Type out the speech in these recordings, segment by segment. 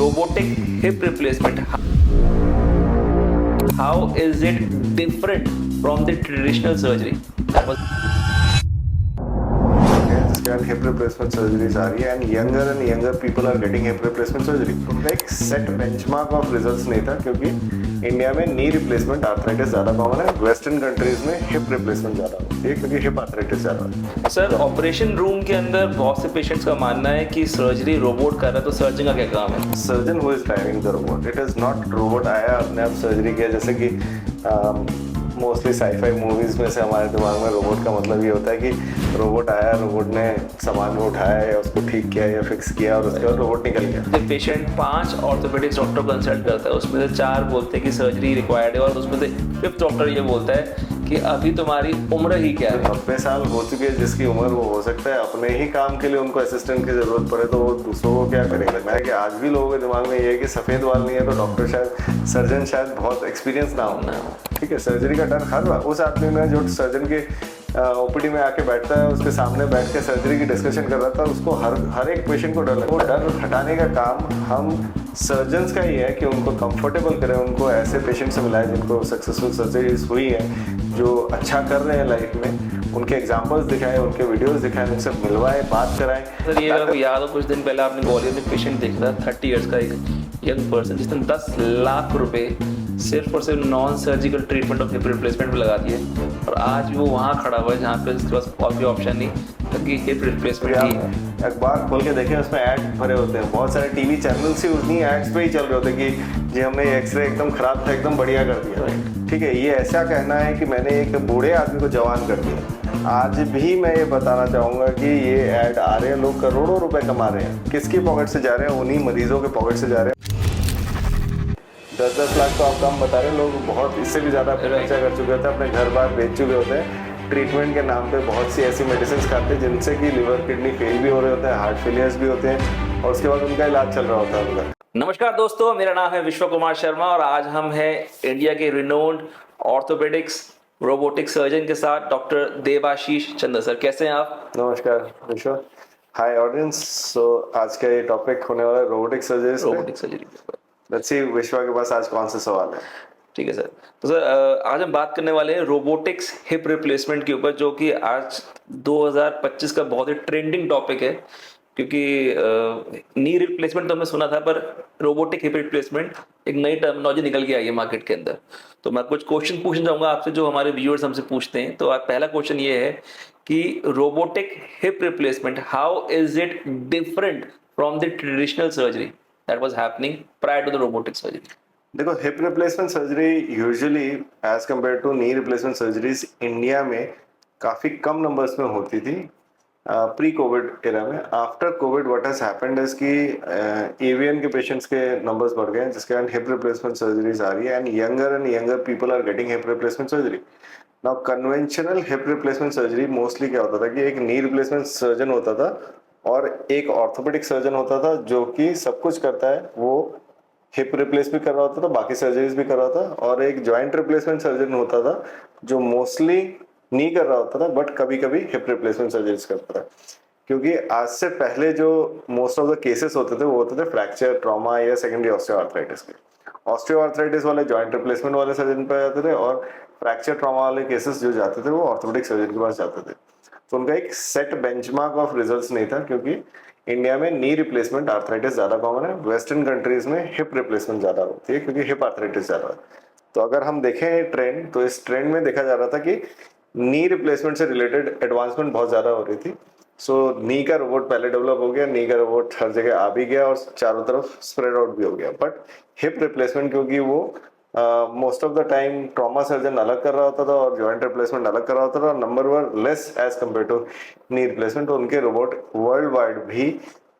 robotic hip replacement, how is it different from the traditional surgery? That was जिसके hip replacement surgeries आ रही है and younger people are getting hip replacement surgery. उनका एक set benchmark of results नहीं था क्योंकि India में नी रिप्लेसमेंट आर्थराइटिस ज़्यादा कॉमन है, वेस्टर्न कंट्रीज में हिप रिप्लेसमेंट ज़्यादा होती है क्योंकि हिप आर्थराइटिस ज़्यादा है। सर, ऑपरेशन रूम के अंदर बहुत से पेशेंट्स का मानना है कि सर्जरी रोबोट कर रहा है, तो सर्जन का क्या काम है? Surgeon who is driving the robot, it is not robot आया अपने आप सर्जरी किया। जैसे कि मोस्टली साई-फाई मूवीज में से हमारे दिमाग में रोबोट का मतलब ये होता है कि रोबोट आया, रोबोट ने सामान को उठाया या उसको ठीक किया या फिक्स किया और उसके बाद रोबोट निकल गया। जब पेशेंट 5 ऑर्थोपेडिक्स डॉक्टर कंसल्ट करता है, उसमें से 4 बोलते हैं कि सर्जरी रिक्वायर्ड है और उसमें से 5th डॉक्टर ये बोलता है कि अभी तुम्हारी उम्र ही क्या है। 90 साल हो चुके हैं जिसकी उम्र, वो हो सकता है अपने ही काम के लिए उनको असिस्टेंट की जरूरत पड़े तो वो दूसरों को क्या करेगा। मैं कि आज भी लोगों के दिमाग में ये है कि सफ़ेद बाल नहीं है तो डॉक्टर शायद, सर्जन शायद बहुत एक्सपीरियंस ना हो। ठीक है, सर्जरी का डर हर उस आदमी में जो सर्जन के ओपीडी में आके बैठता है, उसके सामने बैठ के सर्जरी की डिस्कशन कर रहा था, उसको हर एक पेशेंट को डर लगता है। वो डर हटाने का काम हम सर्जन्स का ही है कि उनको कंफर्टेबल करें, उनको ऐसे पेशेंट से मिलाएं जिनको सक्सेसफुल सर्जरीज हुई हैं, जो अच्छा कर रहे हैं लाइफ में, उनके एग्जांपल्स दिखाएं, उनके वीडियोस दिखाएं, उनसे मिलवाएं, बात कराएं। सर, ये आपको याद हो कुछ दिन पहले आपने ग्वालियर में पेशेंट देखा था, 30 इयर्स का एक यंग पर्सन जिसने 10 लाख रुपए सिर्फ और सिर्फ non surgical treatment of hip replacement में लगा दिए और आज भी वो वहाँ खड़ा हुआ है जहाँ पे उसके पास और भी ऑप्शन नहीं, क्योंकि हिप रिप्लेसमेंट ही है। अखबार खोल के देखें, उसमें ऐड भरे होते हैं, बहुत सारे टीवी चैनल्स ही उन्हीं एड्स पे ही चल रहे होते हैं कि जी हमने ये एक्सरे एकदम खराब था एकदम बढ़िया कर दिया। ठीक है, ये ऐसा कहना है कि मैंने एक बूढ़े आदमी को जवान कर दिया। आज भी मैं ये बताना चाहूँगा कि ये ऐड आ रहे हैं, लोग करोड़ों रुपए कमा रहे हैं। किसकी पॉकेट से जा रहे हैं? उन्हीं मरीजों के पॉकेट से जा रहे हैं। 10-10 लाख तो आप कम बता रहे हैं, लोग बहुत इससे भी ज़्यादा खर्चा कर चुके होते हैं, अपने घर बार बेच चुके होते हैं ट्रीटमेंट के नाम पे। बहुत सी ऐसी मेडिसिन खाते हैं जिनसे कि लिवर किडनी फेल भी हो रहे होते हैं, हार्ट फेलियर्स भी होते हैं और उसके बाद उनका इलाज चल रहा होता है उनका। नमस्कार दोस्तों, मेरा नाम है विश्व कुमार शर्मा और आज हम हैं इंडिया के रिनोन्ड ऑर्थोपेडिक्स रोबोटिक सर्जन के साथ डॉक्टर देवाशीष चंद्र। सर, कैसे हैं आप? नमस्कार विश्व, हाय ऑडियंस। सो आज का ये टॉपिक होने वाला है robotic surgery. Robotic surgery. Let's see विश्वा के पास आज कौन से सवाल है। ठीक है सर। तो सर, आज हम बात करने वाले हैं रोबोटिक्स हिप रिप्लेसमेंट के ऊपर, जो कि आज 2025 का बहुत ही ट्रेंडिंग टॉपिक है। क्योंकि नी रिप्लेसमेंट तो हमने सुना था, पर रोबोटिक हिप रिप्लेसमेंट एक नई टर्मिनोलॉजी निकल के आई है मार्केट के अंदर। तो मैं कुछ क्वेश्चन पूछना चाहूँगा आपसे जो हमारे व्यूअर्स हमसे पूछते हैं। तो पहला क्वेश्चन ये है कि robotic hip replacement, how is it different from the traditional surgery that was happening prior to the robotic surgery? देखो, hip replacement surgery usually as compare to knee replacement surgeries India में काफ़ी कम numbers में होती थी pre covid era में। After covid what has happened is कि AVN के पेशेंट्स के नंबर्स बढ़ गए हैं, जिसके कारण हिप रिप्लेसमेंट सर्जरीज आ रही है and younger people are getting hip replacement surgery. Now conventional hip replacement surgery mostly क्या होता था कि एक नी रिप्लेसमेंट सर्जन होता था और एक ऑर्थोपेडिक सर्जन होता था जो कि सब कुछ करता है। वो हिप रिप्लेस भी कर रहा होता था, बाकी सर्जरीज भी कर रहा था, और एक जॉइंट रिप्लेसमेंट सर्जन होता था जो मोस्टली नी कर रहा होता था बट कभी कभी हिप रिप्लेसमेंट सर्जरीज करता था। क्योंकि आज से पहले जो मोस्ट ऑफ द केसेस होते थे वो होते थे फ्रैक्चर, ट्रॉमा या सेकेंडरी ऑस्टियोआर्थराइटिस के। ऑस्टियोआर्थराइटिस वाले जॉइंट रिप्लेसमेंट वाले सर्जन पे जाते थे और फ्रैक्चर ट्रॉमा वाले केसेस जो जाते थे वो ऑर्थोपेडिक सर्जन के पास जाते थे। तो उनका एक सेट बेंचमार्क ऑफ रिजल्ट्स नहीं था क्योंकि इंडिया में नी रिप्लेसमेंट आर्थराइटिस ज़्यादा कॉमन है, वेस्टर्न कंट्रीज में हिप रिप्लेसमेंट ज़्यादा होती है क्योंकि हिप आर्थराइटिस ज़्यादा है। तो अगर हम देखें ट्रेंड, तो इस ट्रेंड में देखा जा रहा था कि नी रिप्लेसमेंट से रिलेटेड एडवांसमेंट बहुत ज़्यादा हो रही थी। सो नी का रोबोट पहले डेवलप हो गया, नी का रोबोट हर जगह आ भी गया और चारों तरफ स्प्रेड आउट भी हो गया। बट हिप रिप्लेसमेंट क्योंकि वो most of the time trauma surgeon अलग कर रहा होता था और जॉइंट रिप्लेसमेंट अलग कर रहा होता था, number were less as compare to knee replacement, तो उनके रोबोट वर्ल्ड वाइड भी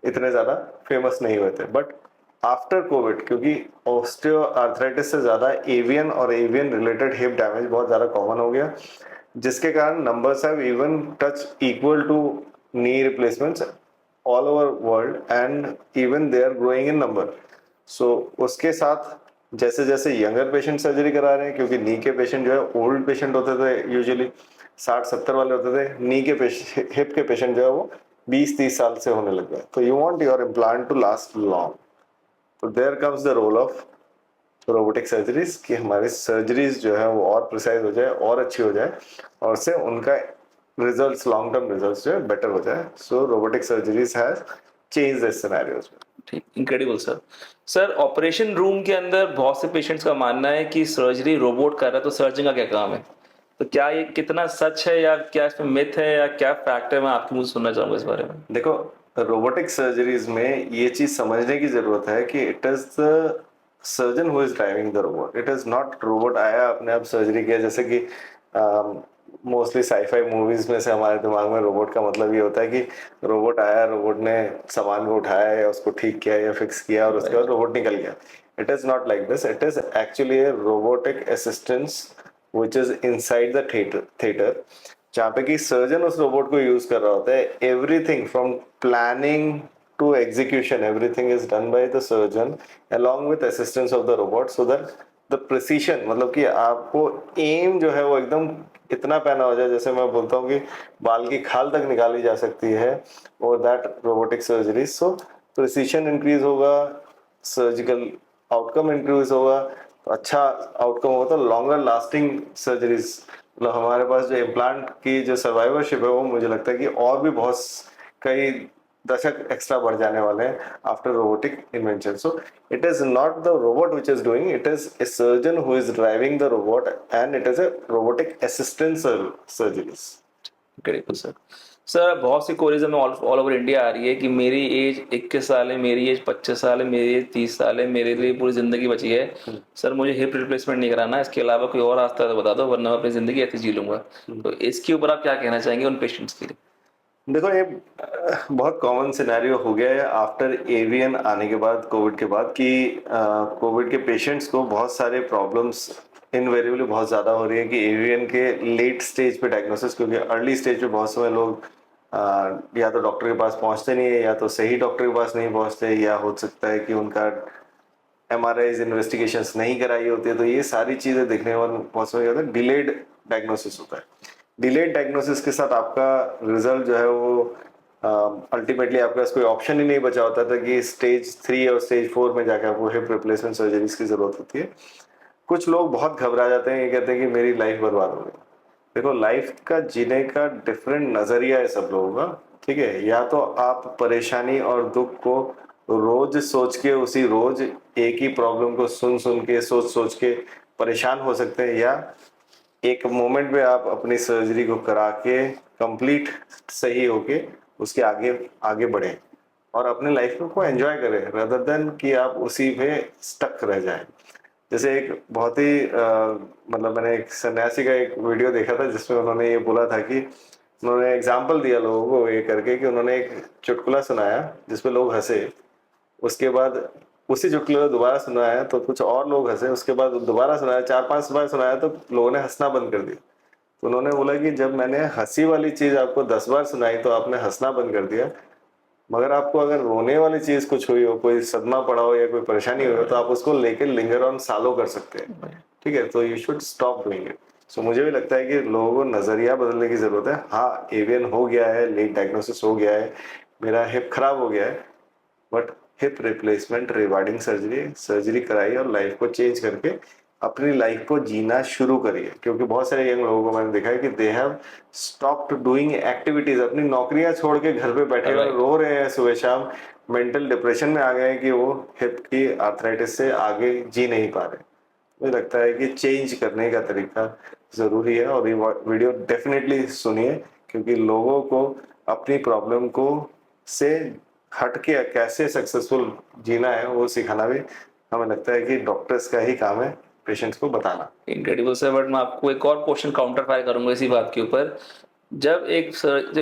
इतने ज़्यादा फेमस नहीं हुए थे। बट आफ्टर कोविड क्योंकि ऑस्टियो आर्थराइटिस से ज़्यादा एवियन और एवियन रिलेटेड हिप डैमेज बहुत ज़्यादा कॉमन हो गया, जिसके कारण numbers have even touch equal to knee replacements all over world and even they are growing in number. So उसके साथ जैसे जैसे यंगर पेशेंट सर्जरी करा रहे हैं, क्योंकि नी के पेशेंट जो है ओल्ड पेशेंट होते थे, यूजुअली 60-70 वाले होते थे, नी के हिप के पेशेंट जो है वो 20-30 साल से होने लग गए। तो you want your implant to last long, तो there comes the role of robotic surgeries कि हमारी सर्जरीज जो है वो और प्रिसाइज हो जाए और अच्छी हो जाए और उससे उनका रिजल्ट्स लॉन्ग टर्म रिजल्ट्स जो है बेटर हो जाए. So robotic surgeries has change this scenarios. ठीक, incredible sir. Sir, operation room के अंदर बहुत से पेशेंट्स का मानना है कि सर्जरी रोबोट कर रहा है, तो सर्जन का क्या काम है? तो क्या ये कितना सच है, या क्या इसमें मिथ है, या क्या फैक्ट है? मैं आपके मुंह से सुनना चाहूंगा इस बारे में. देखो, रोबोटिक सर्जरीज में ये चीज समझने की जरूरत है कि it is the surgeon who is driving the robot. It is not robot आया अपने आप सर्जरी किया, जैसे कि मोस्टली साईफाई मूवीज में से हमारे दिमाग में रोबोट का मतलब ये होता है कि रोबोट आया, रोबोट ने सामान को उठाया या उसको ठीक किया या फिक्स किया और उसके बाद रोबोट निकल गया. It is not like this. It is actually A robotic assistance which is inside the theater जहाँ पे कि सर्जन उस रोबोट को यूज कर रहा होता है. Everything from planning to execution, everything is done by the surgeon along with assistance of the robot so that the precision, मतलब कि आपको एम जो है वो एकदम इतना पैना हो जाए, जैसे मैं बोलता हूँ कि बाल की खाल तक निकाली जा सकती है और that robotic surgery. So precision increase होगा, सर्जिकल आउटकम इंक्रीज होगा, तो अच्छा आउटकम होगा, तो लॉन्गर लास्टिंग सर्जरीज. मतलब हमारे पास जो इम्प्लांट की जो सर्वाइवरशिप है वो मुझे लगता है कि और भी बहुत कई दशक एक्स्ट्रा बढ़ जाने वाले हैं after robotic invention. So it is not the robot which is doing, it is a surgeon who is driving the robot and it is a robotic assistant surgeries. Incredible sir. Sir, बहुत सी कोरिज में all over India आ रही है कि मेरी as 21 साल है, मेरी as 25 साल है, मेरी एज 30 साल है, मेरे लिए पूरी जिंदगी बची है. सर, मुझे हिप रिप्लेसमेंट नहीं कराना, इसके अलावा कोई और रास्ता तो बता दो, वरना मैं अपनी जिंदगी ऐसे जी लूंगा. तो इसके ऊपर आप क्या कहना चाहेंगे उन पेशेंट्स के लिए? देखो, ये बहुत कॉमन सिनेरियो हो गया है आफ्टर एवीएन आने के बाद, कोविड के बाद, कि कोविड के पेशेंट्स को बहुत सारे प्रॉब्लम्स इनवेरिएबली बहुत ज़्यादा हो रही है कि एवीएन के लेट स्टेज पे डायग्नोसिस, क्योंकि अर्ली स्टेज पे बहुत समय लोग या तो डॉक्टर के पास पहुंचते नहीं है या तो सही डॉक्टर के पास नहीं पहुंचते, या हो सकता है कि उनका एमआरआईज इन्वेस्टिगेशंस नहीं कराई होती है. तो ये सारी चीज़ें देखने के बाद बहुत समय क्या होता है, डिलेड डायग्नोसिस होता है. डिलेड डायग्नोसिस के साथ आपका रिजल्ट जो है वो अल्टीमेटली आपके पास कोई ऑप्शन ही नहीं बचा होता था कि स्टेज 3 और स्टेज 4 में जाकर आपको हिप रिप्लेसमेंट सर्जरीज की जरूरत होती है. कुछ लोग बहुत घबरा जाते हैं, ये कहते हैं कि मेरी लाइफ बर्बाद हो गई. देखो, लाइफ का जीने का डिफरेंट नजरिया है सब लोगों का. ठीक है, या तो आप परेशानी और दुख को रोज सोच के, उसी रोज एक ही प्रॉब्लम को सुन सुन के, सोच सोच के परेशान हो सकते हैं, या एक मोमेंट पे आप अपनी सर्जरी को करा के कंप्लीट सही होके उसके आगे आगे बढ़े और अपने लाइफ को एंजॉय करें, रदर देन कि आप उसी पे स्टक रह जाएं. जैसे एक बहुत ही मतलब मैंने एक सन्यासी का एक वीडियो देखा था जिसमें उन्होंने ये बोला था कि उन्होंने एग्जाम्पल दिया लोगों को ये करके कि उन्होंने एक चुटकुला सुनाया जिसपे लोग हंसे, उसके बाद उसी चुटकुले को दोबारा सुनाया तो कुछ और लोग हंसे, उसके बाद दोबारा सुनाया, 4-5 बार सुनाया तो लोगों ने हंसना बंद कर दिया. तो उन्होंने बोला कि जब मैंने हंसी वाली चीज आपको 10 बार सुनाई तो आपने हंसना बंद कर दिया, मगर आपको अगर रोने वाली चीज कुछ हुई हो, कोई सदमा पड़ा हो या कोई परेशानी हुई हो, तो आप उसको लेकर लिंगर ऑन सालों कर सकते हैं. ठीक है, तो you should stop doing it. So मुझे भी लगता है कि लोगों को नजरिया बदलने की जरूरत है. हाँ, एवियन हो गया है, लेट डायग्नोसिस हो गया है, मेरा हिप खराब हो गया है, but hip replacement rewarding surgery कराइए और लाइफ को चेंज करके अपनी लाइफ को जीना शुरू करिए. क्योंकि बहुत सारे यंग लोगों को मैंने देखा है कि they have stopped doing activities, अपनी नौकरियां छोड़ के घर पे बैठे और रो रहे हैं सुबह शाम, मेंटल डिप्रेशन में आ गए हैं कि वो हिप की आर्थराइटिस से आगे जी नहीं पा रहे. मुझे लगता है कि चेंज करने का तरीका जरूरी है और ये वीडियो डेफिनेटली सुनिए, क्योंकि लोगों को अपनी प्रॉब्लम को से हट के कैसे सक्सेसफुल जीना है वो सिखाना भी हमें लगता है कि डॉक्टर्स का ही काम है, पेशेंट्स को बताना. Incredible sir. बट मैं आपको एक और क्वेश्चन काउंटर फायर करूंगा इसी बात के ऊपर. जब एक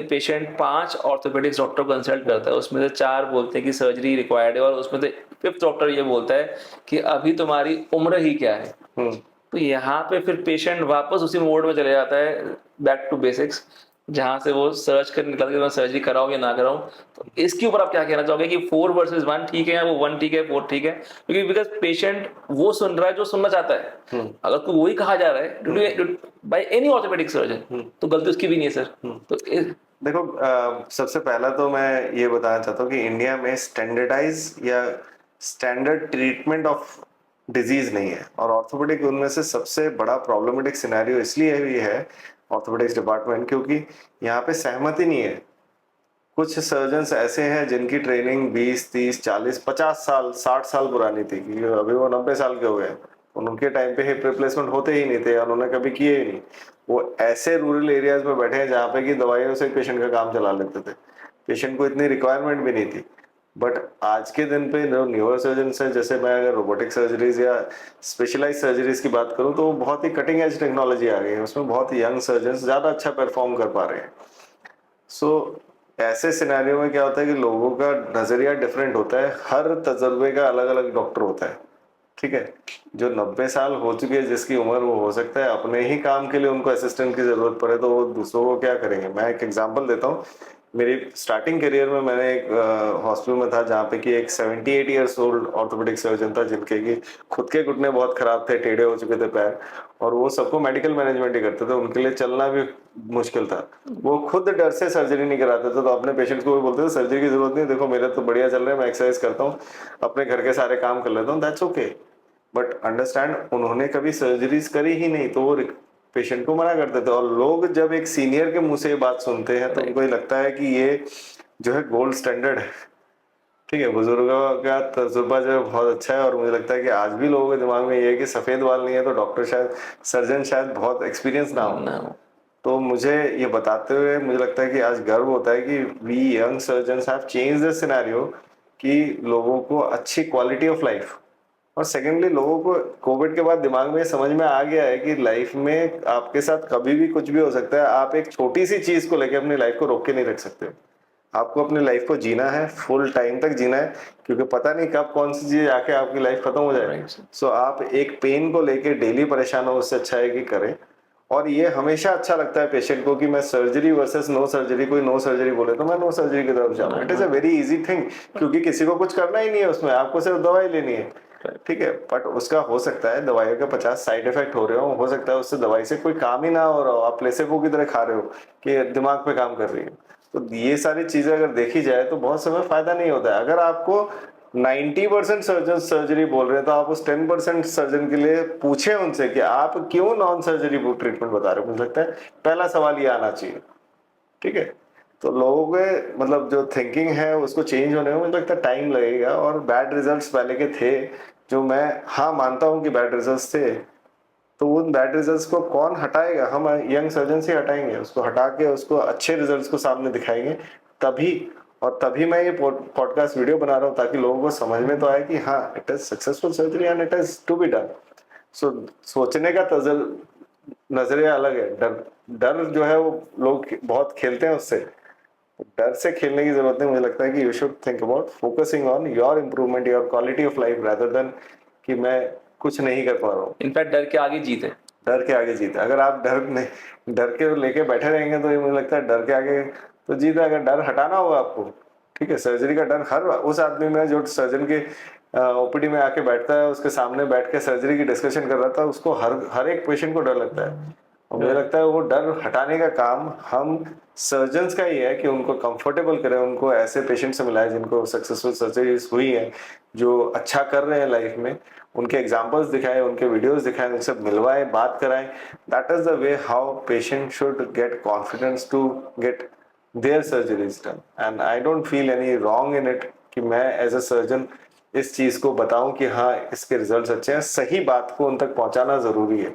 पेशेंट 5 ऑर्थोपेडिक्स डॉक्टर को कंसल्ट करता है, उसमें से 4 बोलते हैं कि सर्जरी रिक्वायर्ड है, और उसमें से 5th डॉक्टर ये बोलता है कि अभी तुम्हारी उम्र ही क्या है. तो यहाँ पे फिर पेशेंट वापस उसी मोड में चले जाता है, बैक टू बेसिक्स, जहां से वो सर्च कर निकल के मैं सर्जरी कराऊं या ना कराऊं. तो इसके ऊपर आप क्या कहना चाहोगे कि 4 वर्सेस 1 ठीक है, या वो 1 ठीक है, 4 ठीक है? क्योंकि बिकॉज पेशेंट वो सुन रहा है जो सुनना चाहता है. अगर कोई वही कहा जा रहा है बाय एनी ऑर्थोपेडिक सर्जन, तो गलती उसकी भी नहीं है सर. तो देखो, सबसे पहला तो मैं ये बताना चाहता हूँ कि इंडिया में स्टैंडर्डाइज या स्टैंडर्ड ट्रीटमेंट ऑफ डिजीज नहीं है। और ऑर्थोपेडिक उनमें से सबसे बड़ा प्रॉब्लमेटिक सिनेरियो इसलिए भी है ऑर्थोपेडिक्स डिपार्टमेंट, क्योंकि यहाँ पे सहमति नहीं है। कुछ सर्जन्स ऐसे हैं जिनकी ट्रेनिंग 20, 30, 40, 50 साल, 60 साल पुरानी थी, क्योंकि अभी वो 90 साल के हो गए। उनके टाइम पे हिप रिप्लेसमेंट होते ही नहीं थे, उन्होंने कभी किए ही नहीं। वो ऐसे रूरल एरियाज में बैठे हैं जहाँ पे कि दवाइयों से पेशेंट का काम चला लेते थे, पेशेंट को इतनी रिक्वायरमेंट भी नहीं थी। बट आज के दिन पे जो न्यूरो सर्जन्स हैं, जैसे मैं अगर रोबोटिक सर्जरीज या स्पेशलाइज सर्जरीज की बात करूँ, तो वो बहुत ही कटिंग एज टेक्नोलॉजी आ गई है, उसमें बहुत यंग सर्जन्स ज़्यादा अच्छा परफॉर्म कर पा रहे हैं। सो ऐसे सिनेरियो में क्या होता है कि लोगों का नजरिया डिफरेंट होता है, हर तजर्बे का अलग अलग डॉक्टर होता है। ठीक है, जो 90 साल हो चुके हैं जिसकी उम्र, वो हो सकता है अपने ही काम के लिए उनको असिस्टेंट की जरूरत पड़े, तो वो दूसरों को क्या करेंगे। मैं एक एग्जांपल देता हूँ। मेरी स्टार्टिंग करियर में मैंने एक हॉस्पिटल में था जहाँ पे कि एक 78 ईयर्स ओल्ड ऑर्थोपेडिक सर्जन था, जिनके कि खुद के घुटने बहुत खराब थे, टेढ़े हो चुके थे पैर, और वो सबको मेडिकल मैनेजमेंट ही करते थे, उनके लिए चलना भी मुश्किल था। वो खुद डर से सर्जरी नहीं कराते थे, तो अपने पेशेंट्स को भी बोलते थे सर्जरी की जरूरत नहीं, देखो मेरा तो बढ़िया चल रहा है, मैं एक्सरसाइज करता हूँ, अपने घर के सारे काम कर लेता हूँ, दैट्स ओके। बट अंडरस्टैंड, उन्होंने कभी सर्जरीज करी ही नहीं, तो वो पेशेंट को मना करते थे। और लोग जब एक सीनियर के मुंह से ये बात सुनते हैं तो उनको ये लगता है कि ये जो है गोल्ड स्टैंडर्ड है। ठीक है, बुजुर्गों का तजुर्बा जो है बहुत अच्छा है, और मुझे लगता है कि आज भी लोगों के दिमाग में ये है कि सफेद बाल नहीं है तो डॉक्टर शायद, सर्जन शायद बहुत एक्सपीरियंस ना हो। ना। तो मुझे ये बताते हुए मुझे लगता है कि आज गर्व होता है कि we young surgeons have change the scenario, कि लोगों को अच्छी क्वालिटी ऑफ लाइफ। और सेकेंडली, लोगों को कोविड के बाद दिमाग में समझ में आ गया है कि लाइफ में आपके साथ कभी भी कुछ भी हो सकता है, आप एक छोटी सी चीज को लेकर अपनी लाइफ को रोक के नहीं रख सकते। आपको अपनी लाइफ को जीना है, फुल टाइम तक जीना है, क्योंकि पता नहीं कब कौन सी चीज आके आपकी लाइफ खत्म हो जाए। राइट। सो आप एक पेन को लेके डेली परेशान हो, उससे अच्छा है कि करें। और ये हमेशा अच्छा लगता है पेशेंट को कि मैं सर्जरी वर्सेस नो सर्जरी, कोई नो सर्जरी बोले तो मैं नो सर्जरी की तरफ जाऊँ। It is a very easy thing, क्योंकि किसी को कुछ करना ही नहीं है उसमें, आपको सिर्फ दवाई लेनी है। ठीक है, बट उसका हो सकता है दवाइयों के 50 साइड इफेक्ट हो रहे हो सकता है उससे दवाई से कोई काम ही ना हो रहा हो, आप प्लेसेबो की तरह खा रहे हो कि दिमाग पे काम कर रही है। तो ये सारी चीजें अगर देखी जाए तो बहुत समय फायदा नहीं होता है। अगर आपको 90% सर्जन सर्जरी बोल रहे हैं, तो आप उस 10% सर्जन के लिए पूछे उनसे कि आप क्यों नॉन सर्जरी ट्रीटमेंट बता रहे हो। मुझे लगता है पहला सवाल ये आना चाहिए। ठीक है, तो लोगों के मतलब जो थिंकिंग है उसको चेंज होने में मुझे लगता है टाइम लगेगा। और बैड रिजल्ट्स पहले के थे, जो मैं हाँ मानता हूँ कि बैड रिजल्ट्स थे, तो उन बैड रिजल्ट्स को कौन हटाएगा, हम यंग सर्जन से हटाएंगे, उसको हटा के उसको अच्छे रिजल्ट्स को सामने दिखाएंगे तभी। और तभी मैं ये पॉडकास्ट वीडियो बना रहा हूँ, ताकि लोगों को समझ में तो आए कि हाँ, it is successful surgery and it is to be done. So सोचने का नजरिया अलग है। डर डर जो है वो लोग बहुत खेलते हैं उससे, डर से खेलने की जरूरत नहीं। मुझे लगता है कि you should think about focusing on your improvement, your quality of life, rather than कि मैं कुछ नहीं कर पा रहा हूँ। इनफैक्ट डर के आगे जीत है। डर के आगे जीत है। अगर आप डर के लेके बैठे रहेंगे तो ये मुझे लगता है डर के आगे तो जीत है। अगर डर हटाना होगा आपको, ठीक है, सर्जरी का डर हर उस आदमी में जो सर्जन के ओपीडी में आके बैठता है, उसके सामने बैठ के सर्जरी की डिस्कशन कर रहा था, उसको हर हर एक पेशेंट को डर लगता है। और मुझे लगता है वो डर हटाने का काम हम सर्जन्स का ही है, कि उनको कंफर्टेबल करें, उनको ऐसे पेशेंट से मिलाएं जिनको सक्सेसफुल सर्जरीज हुई है, जो अच्छा कर रहे हैं लाइफ में, उनके एग्जांपल्स दिखाएं, उनके वीडियोस दिखाएं, उनसे मिलवाएं, बात कराएं। That is the way how patient should get confidence to get their surgeries done. And I don't feel any wrong in it कि मैं एज अ सर्जन इस चीज को बताऊं कि हाँ इसके रिजल्ट्स अच्छे हैं। सही बात को उन तक पहुंचाना जरूरी है।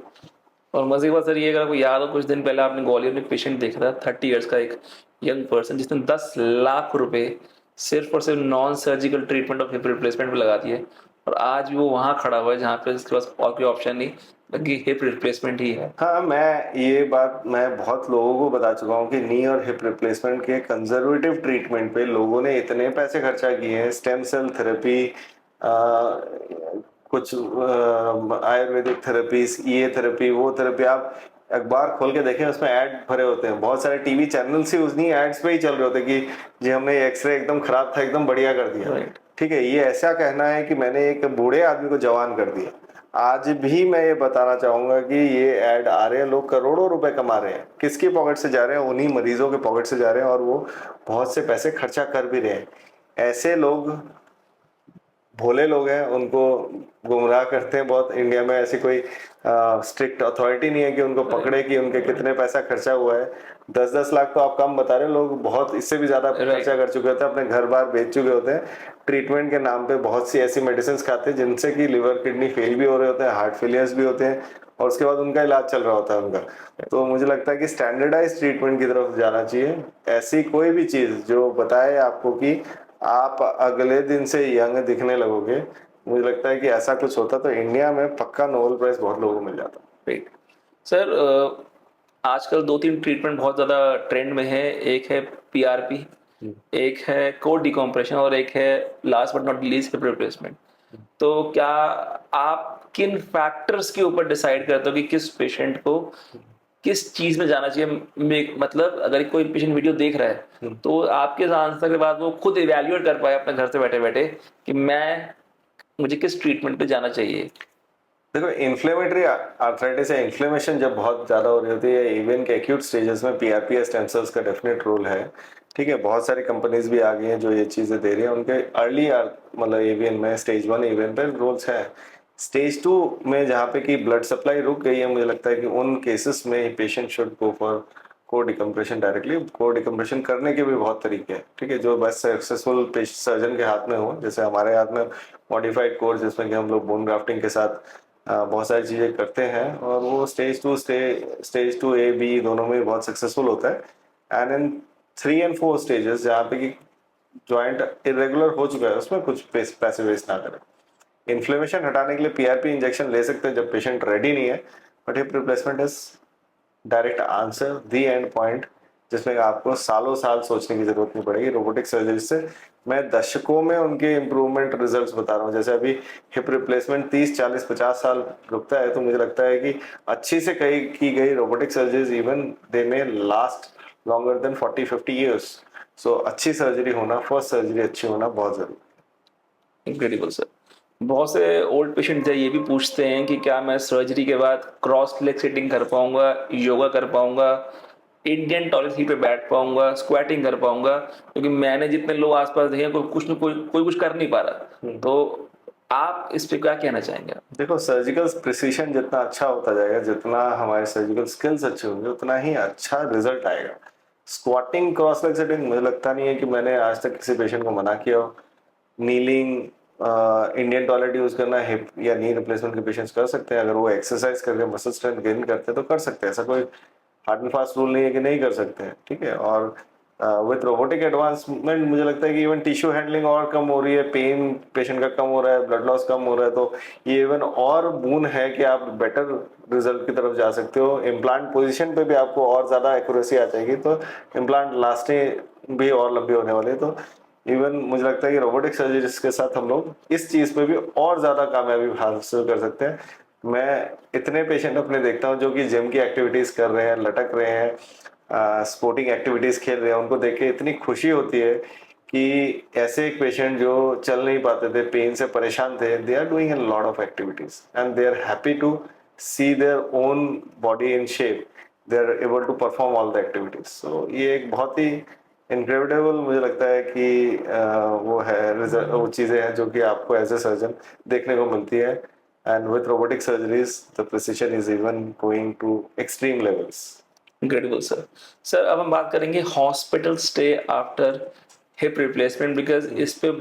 और मजे की बात सर ये, अगर आपको याद हो, कुछ दिन पहले आपने ग्वालियर में एक पेशेंट देखा था, 30 ईयर्स का एक यंग पर्सन, जिसने 10 लाख रुपए सिर्फ और सिर्फ non surgical treatment of hip replacement में लगा दिए। और आज भी वो वहाँ खड़ा हुआ है जहाँ पे उसके पास और कोई ऑप्शन नहीं, बल्कि हिप रिप्लेसमेंट ही है। हाँ, मैं ये बात मैं बहुत लोगों को बता चुका हूँ कि नी और हिप रिप्लेसमेंट के कंजर्वेटिव ट्रीटमेंट पे लोगों ने इतने पैसे खर्चा किए हैं। स्टेम सेल थेरेपी, कुछ आयुर्वेदिक थेरेपीज, ये थेरेपी, वो थेरेपी, आप अखबार खोल के देखें उसमें ऐड भरे होते हैं। बहुत सारे टीवी चैनल्स ही उन्हीं एड्स पे ही चल रहे होते हैं कि जी हमने एक्सरे एकदम खराब था एकदम बढ़िया कर दिया। राइट। ठीक है, ये ऐसा कहना है कि मैंने एक बूढ़े आदमी को जवान कर दिया। आज भी मैं ये बताना चाहूंगा कि ये ऐड आ रहे हैं, लोग करोड़ों रुपए कमा रहे हैं। किसकी पॉकेट से जा रहे हैं? उन्हीं मरीजों के पॉकेट से जा रहे हैं, और वो बहुत से पैसे खर्चा कर भी रहे हैं। ऐसे लोग भोले लोग हैं उनको गुमराह करते हैं बहुत। इंडिया में ऐसी कोई स्ट्रिक्ट अथॉरिटी नहीं है कि उनको पकड़े कि उनके कितने पैसा खर्चा हुआ है। 10-10 लाख तो आप कम बता रहे हो, लोग बहुत इससे भी ज्यादा राइट। खर्चा कर चुके होते हैं, अपने घर बार बेच चुके होते हैं ट्रीटमेंट के नाम पे। बहुत सी ऐसी मेडिसिन खाते हैं जिनसे कि लिवर किडनी फेल भी हो रहे होते हैं, हार्ट फेलियर्स भी होते हैं, और उसके बाद उनका इलाज चल रहा होता है उनका। तो मुझे लगता है कि स्टैंडर्डाइज ट्रीटमेंट की तरफ जाना चाहिए। ऐसी कोई भी चीज जो बताए आपको कि आप अगले दिन से यंग दिखने लगोगे, मुझे लगता है कि ऐसा कुछ होता तो इंडिया में पक्का नोबेल प्राइज बहुत लोगों को मिल जाता। राइट। सर, आजकल दो तीन ट्रीटमेंट बहुत ज़्यादा ट्रेंड में है। एक है पीआरपी, एक है कोर डिकम्प्रेशन, और एक है last but not least hip replacement. तो क्या आप किन फैक्टर्स के ऊपर डिसाइड करते हो कि किस पेशेंट को किस चीज में जाना चाहिए? मतलब अगर कोई पेशेंट वीडियो देख रहा है तो आपके आंसर के बाद वो खुद इवेल्युएट कर पाए अपने घर से बैठे बैठे कि मुझे किस ट्रीटमेंट पे जाना चाहिए। देखो, इन्फ्लेमेटरी आर्थराइटिस या इन्फ्लेमेशन जब बहुत ज्यादा हो रही होती है, इवन के एक्यूट स्टेजेस में पीआरपी या स्टेम सेल्स का डेफिनेट रोल है। ठीक है, बहुत सारी कंपनीज भी आ गई हैं जो ये चीजें दे रही हैं। उनके अर्ली मतलब एवीएन में स्टेज 1 एवीएन पे रोल्स है। स्टेज 2 में जहाँ पे कि ब्लड सप्लाई रुक गई है, मुझे लगता है कि उन केसेस में patient should go for core decompression directly. Core decompression करने के भी बहुत तरीके हैं, ठीक है, जो बस सक्सेसफुल सर्जन के हाथ में हो। जैसे हमारे हाथ में मॉडिफाइड कोर, जिसमें कि हम लोग बोन ग्राफ्टिंग के साथ बहुत सारी चीजें करते हैं, और वो स्टेज टू ए बी दोनों में बहुत सक्सेसफुल होता है। एंड इन 3 और 4 स्टेजेस जहाँ पे कि जॉइंट इरेगुलर हो चुका है, उसमें कुछ पैसे वेस्ट ना करें। इन्फ्लेमेशन हटाने के लिए पीआरपी इंजेक्शन ले सकते हैं जब पेशेंट रेडी नहीं है, but hip replacement is direct answer, the and point, जिसमें आपको सालों साल सोचने की जरूरत नहीं पड़ेगी। रोबोटिक सर्जरी से मैं दशकों में उनके इम्प्रूवमेंट रिजल्ट्स बता रहा हूँ। जैसे अभी हिप रिप्लेसमेंट 30 40 50 साल रुकता है, तो मुझे लगता है कि अच्छी से कई की गई रोबोटिक सर्जरीज इवन दे में लास्ट लॉन्गर देन 40 50 ईयर्स। सो अच्छी सर्जरी होना, फर्स्ट सर्जरी अच्छी होना बहुत जरूरी इनक्रेडिबल सर। बहुत से ओल्ड पेशेंट ये भी पूछते हैं कि क्या मैं सर्जरी के बाद क्रॉस लेग सिटिंग कर पाऊंगा, योगा कर पाऊंगा, इंडियन टॉयलेट पे बैठ पाऊंगा, स्क्वाटिंग कर पाऊंगा? क्योंकि मैंने जितने लोग आसपास देखे कोई कुछ न कोई कुछ कर नहीं पा रहा। है। तो आप इस पे क्या कहना चाहेंगे? देखो, सर्जिकल प्रिसीशन जितना अच्छा होता जाएगा, जितना हमारे सर्जिकल स्किल्स अच्छे होंगे, उतना ही अच्छा रिजल्ट आएगा। स्क्वाटिंग, क्रॉस लेग सेटिंग, मुझे लगता नहीं है कि मैंने आज तक किसी पेशेंट को मना किया हो। नीलिंग, इंडियन टॉयलेट यूज करना हिप या नी रिप्लेसमेंट के पेशेंट्स कर सकते हैं। अगर वो एक्सरसाइज करके मसल स्ट्रेंथ गेन करते हैं तो कर सकते हैं। ऐसा कोई हार्ड एंड फास्ट रूल नहीं है कि नहीं कर सकते हैं, ठीक है। और विथ रोबोटिक एडवांसमेंट मुझे लगता है कि इवन टिश्यू हैंडलिंग और कम हो रही है, पेन पेशेंट का कम हो रहा है, ब्लड लॉस कम हो रहा है, तो ये इवन और बून है कि आप बेटर रिजल्ट की तरफ जा सकते हो। इम्प्लांट पोजीशन पे भी आपको और ज्यादा एक्यूरेसी आ जाएगी, तो इम्प्लांट लास्टिंग भी और लंबी होने वाली है। तो इवन मुझे लगता है कि रोबोटिक सर्जरीज के साथ हम लोग इस चीज पे भी और ज्यादा कामयाबी हासिल कर सकते हैं। मैं इतने पेशेंट अपने देखता हूँ जो कि जिम की एक्टिविटीज कर रहे हैं, लटक रहे हैं, स्पोर्टिंग एक्टिविटीज खेल रहे हैं, उनको देख के इतनी खुशी होती है कि ऐसे एक पेशेंट जो चल नहीं पाते थे, पेन से परेशान थे, they are doing a lot of activities and they are happy to see their own body in shape. They are able to perform all the activities. So ये एक बहुत ही इनक्रेडिबल मुझे लगता है कि वो है वो चीजें हैं जो कि आपको एज ए सर्जन देखने को मिलती है। And with robotic surgeries the precision is even going to extreme levels. Incredible sir. Sir, अब हम बात करेंगे hospital stay after hip replacement, because इस पे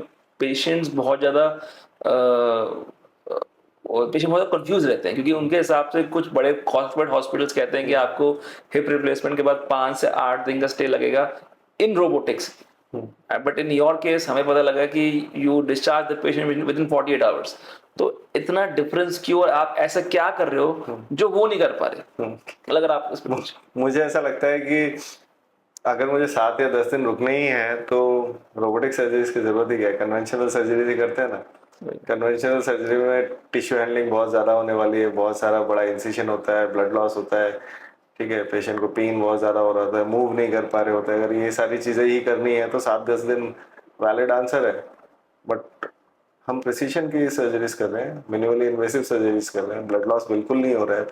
पेशेंट्स बहुत ज़्यादा पेशेंट बहुत कंफ्यूज रहते हैं, क्योंकि उनके हिसाब से कुछ बड़े कॉर्पोरेट हॉस्पिटल्स कहते हैं कि आपको हिप रिप्लेसमेंट के बाद 5 से 8 दिन का स्टे लगेगा इन robotics. But in your case हमें पता लगा कि you discharge the patient with in 48 hours. तो इतना डिफरेंस क्यों, और आप ऐसा क्या कर रहे हो जो वो नहीं कर पा रहे? मतलब अगर आप इस पे कुछ। मुझे ऐसा लगता है कि अगर मुझे 7 या 10 दिन रुकना ही है तो रोबोटिक सर्जरीज की जरूरत ही क्या है। कन्वेंशनल सर्जरी ही करते हैं ना। कन्वेंशनल सर्जरी में टिश्यू हैंडलिंग बहुत ज्यादा होने वाली है, बहुत सारा बड़ा इंसिशन होता है, ब्लड लॉस होता है, ठीक है, पेशेंट को पेन बहुत ज्यादा हो रहा होता है, मूव नहीं कर पा रहे होते हैं। अगर ये सारी चीजें ही करनी है तो 7-10 दिन वैलिड आंसर है। बट हम प्रिसीशन की सर्जरीज कर रहे हैं, मिनिमली इन्वेसिव सर्जरीज कर रहे हैं, ब्लड लॉस बिल्कुल नहीं हो रहा है।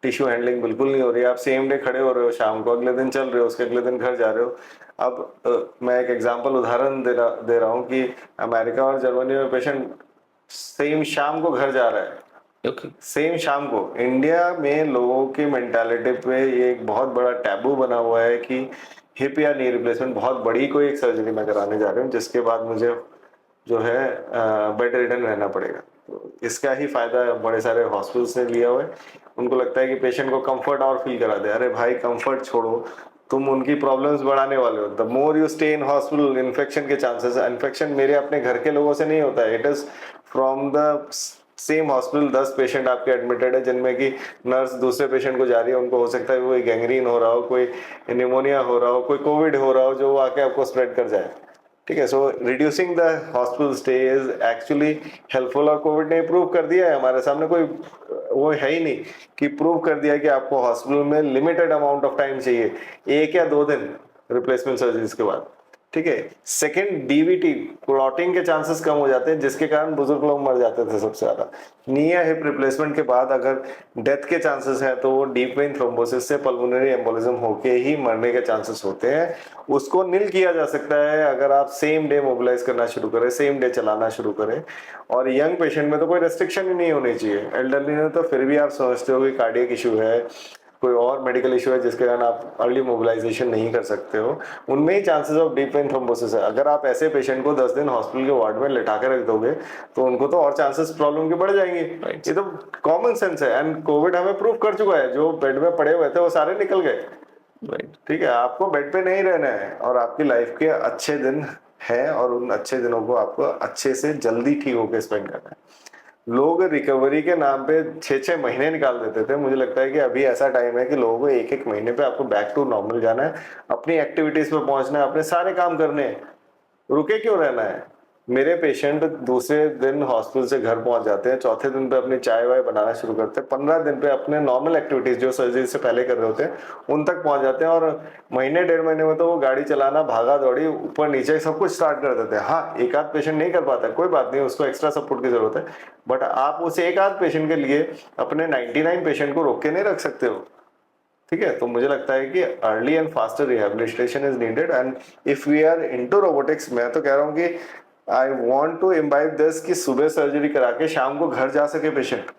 टिश्यू हैंडलिंग बिल्कुल नहीं हो रही है, आप सेम डे खड़े हो रहे हो, शाम को अगले दिन चल रहे हो, उसके अगले दिन घर जा रहे हो। अब मैं एक एग्जांपल उदाहरण दे रहा हूँ कि अमेरिका और जर्मनी में पेशेंट सेम शाम को घर जा रहा है, ओके। सेम शाम को। इंडिया में लोगों की मेंटालिटी पे ये एक बहुत बड़ा टैबू बना हुआ है कि हिप या नी रिप्लेसमेंट बहुत बड़ी कोई एक सर्जरी मैं कराने जा रहा हूँ जिसके बाद मुझे जो है बेड रिडन रहना पड़ेगा। तो इसका ही फायदा बड़े सारे हॉस्पिटल्स ने लिया हुआ है। उनको लगता है कि पेशेंट को कंफर्ट और फील करा दे। अरे भाई कंफर्ट छोड़ो, तुम उनकी प्रॉब्लम्स बढ़ाने वाले हो। The more you stay in hospital, infection के चांसेस, इन्फेक्शन मेरे अपने घर के लोगों से नहीं होता है, it is from the same hospital. 10 patient आपके एडमिटेड है जिनमें कि नर्स दूसरे पेशेंट को जा रही है, उनको हो सकता है कोई गैंग्रीन हो रहा हो, कोई निमोनिया हो रहा हो, कोई कोविड हो रहा हो, जो वो आके आपको स्प्रेड कर जाए। ठीक है, so reducing the hospital stay is actually helpful. और कोविड ने प्रूव कर दिया है, हमारे सामने कोई वो है ही नहीं कि प्रूव कर दिया कि आपको हॉस्पिटल में लिमिटेड अमाउंट ऑफ टाइम चाहिए, 1 या 2 दिन रिप्लेसमेंट सर्जरीज के बाद। ठीक है, सेकंड डीवीटी, क्लॉटिंग के चांसेस कम हो जाते हैं जिसके कारण बुजुर्ग लोग मर जाते थे सबसे ज्यादा। नी या हिप रिप्लेसमेंट के बाद अगर डेथ के चांसेस है तो वो डीप वेन थ्रोम्बोसिस से पल्मोनरी एम्बोलिज्म होके ही मरने के चांसेस होते हैं। उसको नील किया जा सकता है अगर आप सेम डे मोबिलाइज करना शुरू करें, सेम डे चलाना शुरू करें। और यंग पेशेंट में तो कोई रेस्ट्रिक्शन ही नहीं होनी चाहिए। एल्डरली में तो फिर भी आप समझते हो कि कार्डियक इशू है, कोई और मेडिकल इशू है जिसके कारण आप अर्ली मोबिलाइजेशन नहीं कर सकते हो, उनमें ही chances of deep vein thrombosis है। अगर आप ऐसे पेशेंट को 10 दिन हॉस्पिटल के वार्ड में लिटा के रख दोगे तो उनको तो और चांसेस प्रॉब्लम के बढ़ जाएंगे। ये तो कॉमन सेंस है एंड कोविड हमें प्रूव कर चुका है। जो बेड में पड़े हुए थे वो सारे निकल गए। ठीक है, आपको बेड पे नहीं रहना है और आपकी लाइफ के अच्छे दिन है और उन अच्छे दिनों को आपको अच्छे से जल्दी ठीक होकर स्पेंड करना है। लोग रिकवरी के नाम पे 6-6 महीने निकाल देते थे। मुझे लगता है कि अभी ऐसा टाइम है कि लोगों को 1-1 महीने पे आपको बैक टू नॉर्मल जाना है, अपनी एक्टिविटीज पे पहुंचना है, अपने सारे काम करने हैं। रुके क्यों रहना है? मेरे पेशेंट दूसरे दिन हॉस्पिटल से घर पहुंच जाते हैं, चौथे दिन पे अपनी चाय वाय बनाना शुरू करते हैं, 15 दिन पे अपने नॉर्मल एक्टिविटीज जो सर्जरी से पहले कर रहे होते हैं उन तक पहुंच जाते हैं। और महीने 1.5 महीने में तो वो गाड़ी चलाना, भागा दौड़ी, ऊपर नीचे सब कुछ स्टार्ट कर देते हैं। हाँ, एक आध पेशेंट नहीं कर पाता, कोई बात नहीं, उसको एक्स्ट्रा सपोर्ट की जरूरत है। बट आप उस एक आध पेशेंट के लिए अपने 99 पेशेंट को रोक के नहीं रख सकते हो। ठीक है, तो मुझे लगता है कि early and faster rehabilitation is needed. And if we are into robotics, मैं तो कह रहा हूँ कि I want to imbibe this कि सुबह सर्जरी करा के शाम को घर जा सके पेशेंट।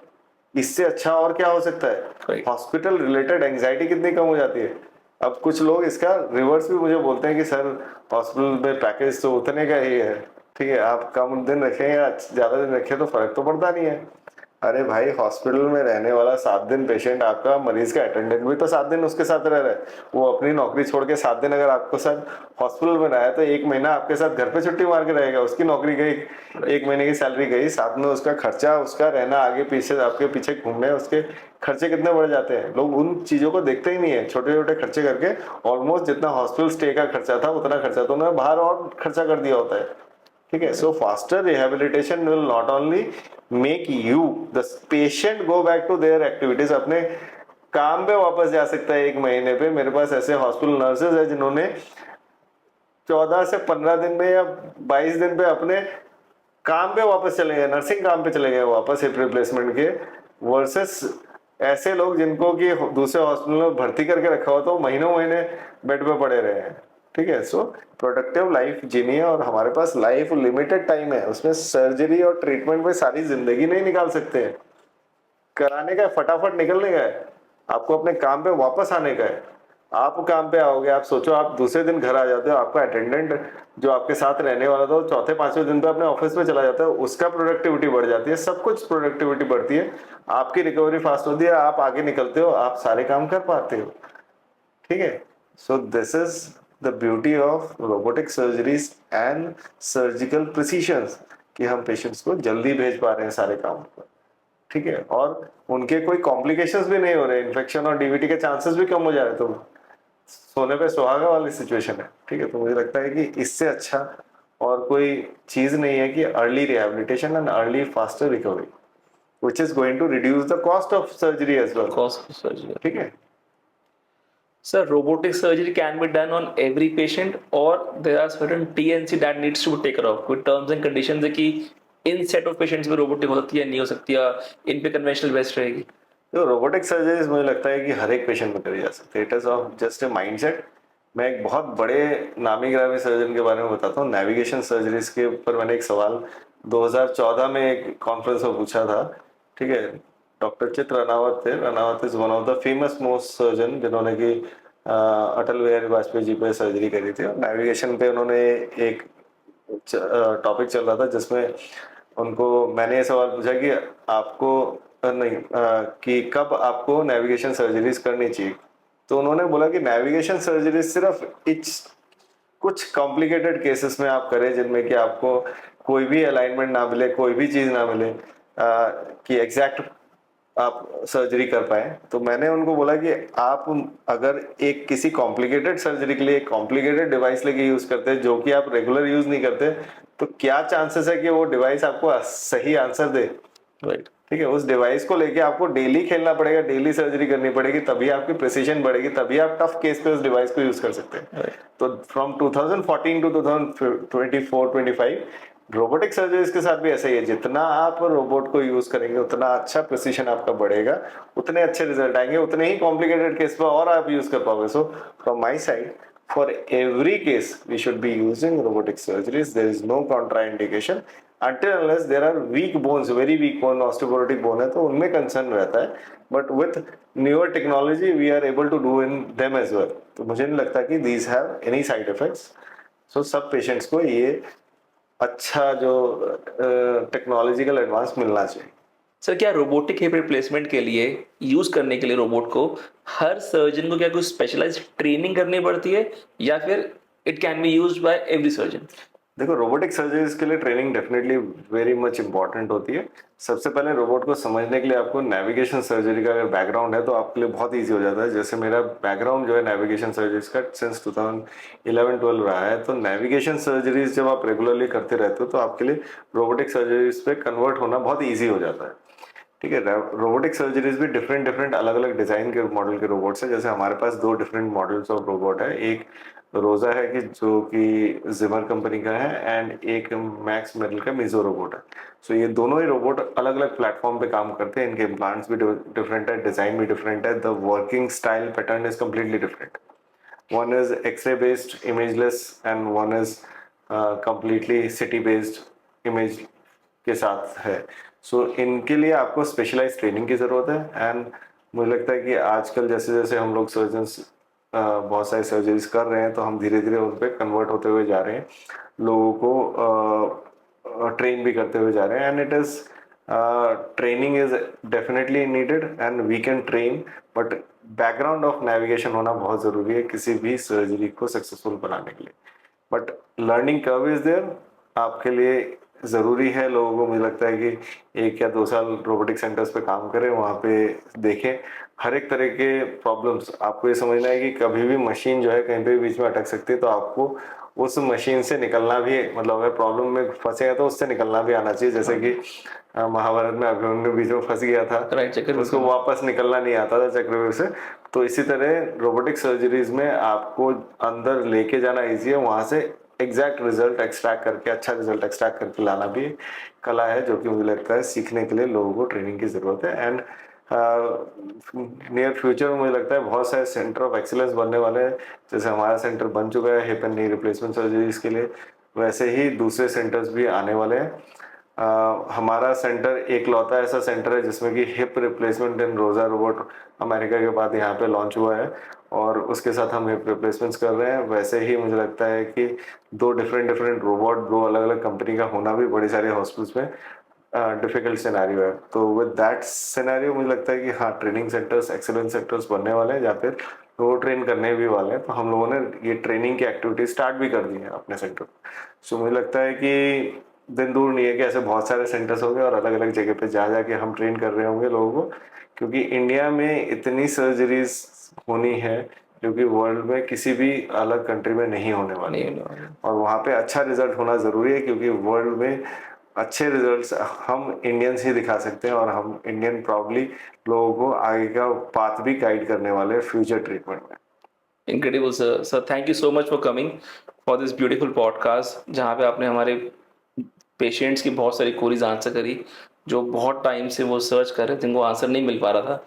इससे अच्छा और क्या हो सकता है? हॉस्पिटल रिलेटेड एंजाइटी कितनी कम हो जाती है। अब कुछ लोग इसका रिवर्स भी मुझे बोलते हैं कि सर हॉस्पिटल में पैकेज तो उतने का ही है। ठीक है, आप कम दिन रखें या ज्यादा दिन रखें तो फर्क तो पड़ता नहीं है। अरे भाई, हॉस्पिटल में रहने वाला 7 दिन पेशेंट, आपका मरीज का अटेंडेंट भी तो 7 दिन उसके साथ रह रहा है। वो अपनी नौकरी छोड़ के 7 दिन अगर आपको साथ हॉस्पिटल में रहा है तो 1 महीना आपके साथ घर पे छुट्टी मार के रहेगा। उसकी नौकरी गई, 1 महीने की सैलरी गई, साथ में उसका खर्चा, उसका रहना, आगे पीछे आपके पीछे घूमने, उसके खर्चे कितने बढ़ जाते हैं। लोग उन चीजों को देखते ही नहीं है। छोटे छोटे खर्चे करके ऑलमोस्ट जितना हॉस्पिटल स्टे का खर्चा था उतना खर्चा तो उन्होंने बाहर और खर्चा कर दिया होता है। ठीक है, so faster rehabilitation will not only make you the patient go back to their activities, अपने काम पे वापस जा सकता है 1 महीने पे। मेरे पास ऐसे हॉस्पिटल नर्सेज है जिन्होंने 14 से 15 दिन में या 22 दिन पे अपने काम पे वापस चले गए, नर्सिंग काम पे चले गए वापस हिप रिप्लेसमेंट के, वर्सेस ऐसे लोग जिनको कि दूसरे हॉस्पिटल में भर्ती करके रखा हो तो महीनों महीने बेड पे पड़े रहे हैं। ठीक है, सो प्रोडक्टिव लाइफ जीनी है और हमारे पास लाइफ लिमिटेड टाइम है, उसमें सर्जरी और ट्रीटमेंट में सारी जिंदगी नहीं निकाल सकते। कराने का है, फटाफट निकलने का है, आपको अपने काम पे वापस आने का है। आप काम पे आओगे, आप सोचो आप दूसरे दिन घर आ जाते हो, आपका अटेंडेंट जो आपके साथ रहने वाला था चौथे पांचवें दिन पे अपने ऑफिस में चला जाता है, उसका प्रोडक्टिविटी बढ़ जाती है, सब कुछ प्रोडक्टिविटी बढ़ती है, आपकी रिकवरी फास्ट होती है, आप आगे निकलते हो, आप सारे काम कर पाते हो। ठीक है, so this is the beauty of robotic surgeries and surgical precision कि हम पेशेंट्स को जल्दी भेज पा रहे हैं सारे काम पर। ठीक है, और उनके कोई कॉम्प्लिकेशंस भी नहीं हो रहे, इन्फेक्शन और डीवीटी के चांसेस भी कम हो जा रहे, तो सोने पे सुहागा वाली सिचुएशन है। ठीक है, तो मुझे लगता है कि इससे अच्छा और कोई चीज नहीं है कि early rehabilitation and early faster recovery which is going to reduce the cost of surgery as well. Cost of surgery. ठीक है Sir, robotic surgery can be done on every patient or there are certain TNC that needs to be taken off. कोई terms and conditions है कि इन set of patients में robotic हो सकती है, नहीं हो सकती है, इन पे conventional best रहेगी? तो रोबोटिक सर्जरीज मुझे लगता है कि हर एक पेशेंट में करी जा सकती है। It is of just a mindset. मैं एक बहुत बड़े नामी गिरामी सर्जन के बारे में बताता हूँ। नेविगेशन सर्जरीज के ऊपर मैंने एक सवाल 2014 में एक कॉन्फ्रेंस में पूछा था। ठीक है, डॉक्टर चित रनावत थे। Ranaut is one of the famous most surgeon जिन्होंने कि अटल बिहारी वाजपेयी जी पे सर्जरी करी थी। और नेविगेशन पे उन्होंने एक टॉपिक चल रहा था जिसमें उनको मैंने ये सवाल पूछा कि आपको नहीं कि कब आपको नेविगेशन सर्जरीज करनी चाहिए। तो उन्होंने बोला कि नेविगेशन सर्जरी सिर्फ कुछ कॉम्प्लिकेटेड केसेस में आप करें जिनमें कि आपको कोई भी अलाइनमेंट ना मिले, कोई भी चीज ना मिले, कि एग्जैक्ट आप सर्जरी कर पाए। तो मैंने उनको बोला कि आप अगर एक किसी कॉम्प्लिकेटेड सर्जरी के लिए एक कॉम्प्लिकेटेड डिवाइस लेके यूज करते हैं जो कि आप रेगुलर यूज नहीं करते, तो क्या चांसेस है कि वो डिवाइस आपको सही आंसर दे। राइट। ठीक है, उस डिवाइस को लेके आपको डेली खेलना पड़ेगा, डेली सर्जरी करनी पड़ेगी, तभी आपकी प्रिसीजन बढ़ेगी, तभी आप टफ केस पे उस डिवाइस को यूज कर सकते हैं। तो फ्रॉम 2014 टू 2024-25 रोबोटिक सर्जरीज के साथ भी ऐसा ही है। जितना आप रोबोट को यूज करेंगे उतना अच्छा प्रिसीजन आपका बढ़ेगा, उतने अच्छे रिजल्ट आएंगे, उतने ही कॉम्प्लिकेटेड केस पे और आप यूज कर पाओगे। So from my side, for every case we should be using robotic surgeries. There is no contraindication until unless there are weak bones, very weak bone, osteoporotic bone है तो उनमें concern रहता है। But with newer technology we are able to do in them as well. तो मुझे नहीं लगता कि these have any side effects. So सब पेशेंट्स को ये अच्छा जो टेक्नोलॉजिकल एडवांस मिलना चाहिए। सर, क्या रोबोटिक हिप रिप्लेसमेंट के लिए यूज करने के लिए रोबोट को हर सर्जन को क्या कोई स्पेशलाइज्ड ट्रेनिंग करनी पड़ती है, या फिर it can be used by every surgeon? देखो, रोबोटिक सर्जरीज के लिए training definitely very much important होती है। सबसे पहले रोबोट को समझने के लिए आपको नेविगेशन सर्जरी का अगर बैकग्राउंड है तो आपके लिए बहुत इजी हो जाता है। जैसे मेरा बैकग्राउंड जो है नेविगेशन सर्जरीज का सिंस 2011-12 रहा है, तो नेविगेशन सर्जरीज जब आप रेगुलरली करते रहते हो तो आपके लिए रोबोटिक सर्जरीज पे कन्वर्ट होना बहुत ईजी हो जाता है। ठीक है, रोबोटिक सर्जरीज भी डिफरेंट डिफरेंट अलग अलग डिजाइन के मॉडल के रोबोट्स हैं। जैसे हमारे पास दो डिफरेंट मॉडल्स ऑफ रोबोट है। एक रोजा है कि जो कि जिमर कंपनी का है, एंड एक मैक्स मेटल का मिजो रोबोट है। सो ये दोनों ही रोबोट अलग अलग प्लेटफॉर्म पे काम करते हैं। इनके इम्प्लांट्स भी डिफरेंट है, डिजाइन भी डिफरेंट है, the working style pattern is completely different. One is X-ray based, imageless, and one is completely city based image के साथ है। सो इनके लिए आपको स्पेशलाइज ट्रेनिंग की ज़रूरत है। एंड मुझे लगता है कि आजकल जैसे जैसे हम लोग सर्जन्स बहुत सारी सर्जरीज कर रहे हैं तो हम धीरे धीरे उन पर कन्वर्ट होते हुए जा रहे हैं, लोगों को ट्रेन भी करते हुए जा रहे हैं। And it is training is definitely needed and we can train, but background of navigation होना बहुत ज़रूरी है किसी भी सर्जरी को सक्सेसफुल बनाने के लिए। But learning curve is there आपके लिए ज़रूरी है। लोगों को मुझे लगता है कि 1 या 2 साल रोबोटिक सेंटर्स पे काम करें, वहाँ पे देखें हर एक तरह के प्रॉब्लम्स। आपको ये समझना है कि कभी भी मशीन जो है कहीं पे भी बीच में अटक सकती है, तो आपको उस मशीन से निकलना भी, मतलब अगर प्रॉब्लम में फंसेगा तो उससे निकलना भी आना चाहिए। जैसे कि महाभारत में अभिमन्यु बीच में फंस गया था, राइट, चक्रव्यूह उसको वापस निकलना नहीं आता था चक्रव्यूह से। तो इसी तरह रोबोटिक सर्जरीज में आपको अंदर लेके जाना इजी है, वहां से एग्जैक्ट रिजल्ट एक्सट्रैक्ट करके, अच्छा रिजल्ट एक्सट्रैक्ट करके लाना भी कला है, जो कि मुझे लगता है सीखने के लिए लोगों को ट्रेनिंग की जरूरत है। एंड नियर फ्यूचर में मुझे लगता है बहुत सारे सेंटर ऑफ एक्सीलेंस बनने वाले हैं। जैसे हमारा सेंटर बन चुका है hip and knee replacement surgeries के लिए, वैसे ही दूसरे सेंटर्स भी आने वाले हैं। हमारा सेंटर एक लौता ऐसा सेंटर है जिसमें कि हिप रिप्लेसमेंट इन रोजा रोबोट अमेरिका के बाद यहाँ पे लॉन्च हुआ है, और उसके साथ हम हिप रिप्लेसमेंट्स कर रहे हैं। वैसे ही मुझे लगता है कि दो डिफरेंट रोबोट, दो अलग अलग कंपनी का होना भी बड़े सारे हॉस्पिटल्स में डिफिकल्ट सिनेरियो है। तो विद दैट सिनेरियो मुझे लगता है कि हाँ, ट्रेनिंग सेंटर्स, एक्सीलेंस सेंटर्स बनने वाले हैं, या फिर वो ट्रेन करने भी वाले हैं। तो हम लोगों ने ये ट्रेनिंग की एक्टिविटी स्टार्ट भी कर दी है अपने सेंटर। सो मुझे लगता है कि दिन दूर नहीं है कि ऐसे बहुत सारे सेंटर्स होंगे और अलग अलग जगह पे जा जाके हम ट्रेन कर रहे होंगे लोगों को, क्योंकि इंडिया में इतनी सर्जरीज होनी है जो कि वर्ल्ड में किसी भी अलग कंट्री में नहीं होने वाली है। और वहाँ पे अच्छा रिजल्ट होना जरूरी है, क्योंकि वर्ल्ड में अच्छे रिजल्ट्स हम इंडियंस ही दिखा सकते हैं, और हम इंडियन प्राउडली लोगों को आगे का पाथ भी गाइड करने वाले हैं फ्यूचर ट्रीटमेंट में। Incredible sir. Sir, thank you so much for coming for this beautiful podcast, जहाँ पे आपने हमारे पेशेंट्स की बहुत सारी क्वेरीज आंसर करी। जो बहुत टाइम से वो सर्च कर रहे थे, जिनको आंसर नहीं मिल पा रहा था।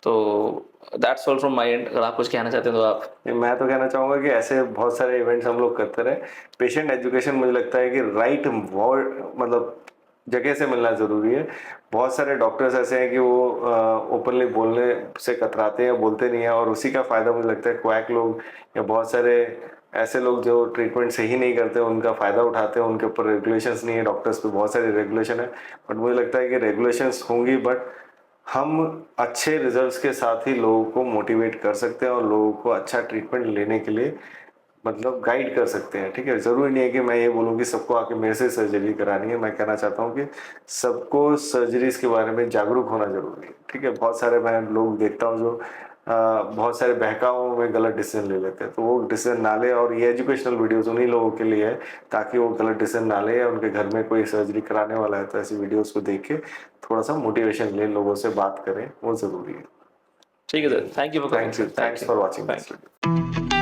तो that's all from my and. अगर आप कुछ कहना चाहते हैं तो आप। मैं तो कहना चाहूँगा कि ऐसे बहुत सारे इवेंट्स हम लोग करते रहे। पेशेंट एजुकेशन मुझे लगता है कि राइट वर्ड मतलब जगह से मिलना ज़रूरी है। बहुत सारे डॉक्टर्स ऐसे हैं कि वो ओपनली बोलने से कतराते हैं, बोलते नहीं हैं, और उसी का फ़ायदा मुझे लगता है क्वैक लोग या बहुत सारे ऐसे लोग जो ट्रीटमेंट सही नहीं करते उनका फ़ायदा उठाते हैं। उनके ऊपर रेगुलेशंस नहीं है, डॉक्टर्स पे बहुत सारी रेगुलेशन है, बट मुझे लगता है कि रेगुलेशंस होंगी, बट हम अच्छे रिजल्ट्स के साथ ही लोगों को मोटिवेट कर सकते हैं और लोगों को अच्छा ट्रीटमेंट लेने के लिए मतलब गाइड कर सकते हैं। ठीक है, ज़रूरी नहीं है कि मैं ये बोलूँ कि सबको आके मेरे से सर्जरी करानी है। मैं कहना चाहता हूँ कि सबको सर्जरीज के बारे में जागरूक होना ज़रूरी है। ठीक है, बहुत सारे मैं लोग देखता हूँ जो बहुत सारे बहकावों में गलत डिसीजन ले लेते हैं, तो वो डिसीजन ना ले। और ये एजुकेशनल वीडियोस उन्हीं लोगों के लिए है ताकि वो गलत डिसीजन ना ले, या उनके घर में कोई सर्जरी कराने वाला है तो ऐसी वीडियोस को देख के थोड़ा सा मोटिवेशन ले, लोगों से बात करें, वो ज़रूरी है। ठीक है sir, thank you for coming thank you, sir, thank thanks you, for watching thank this you. Video.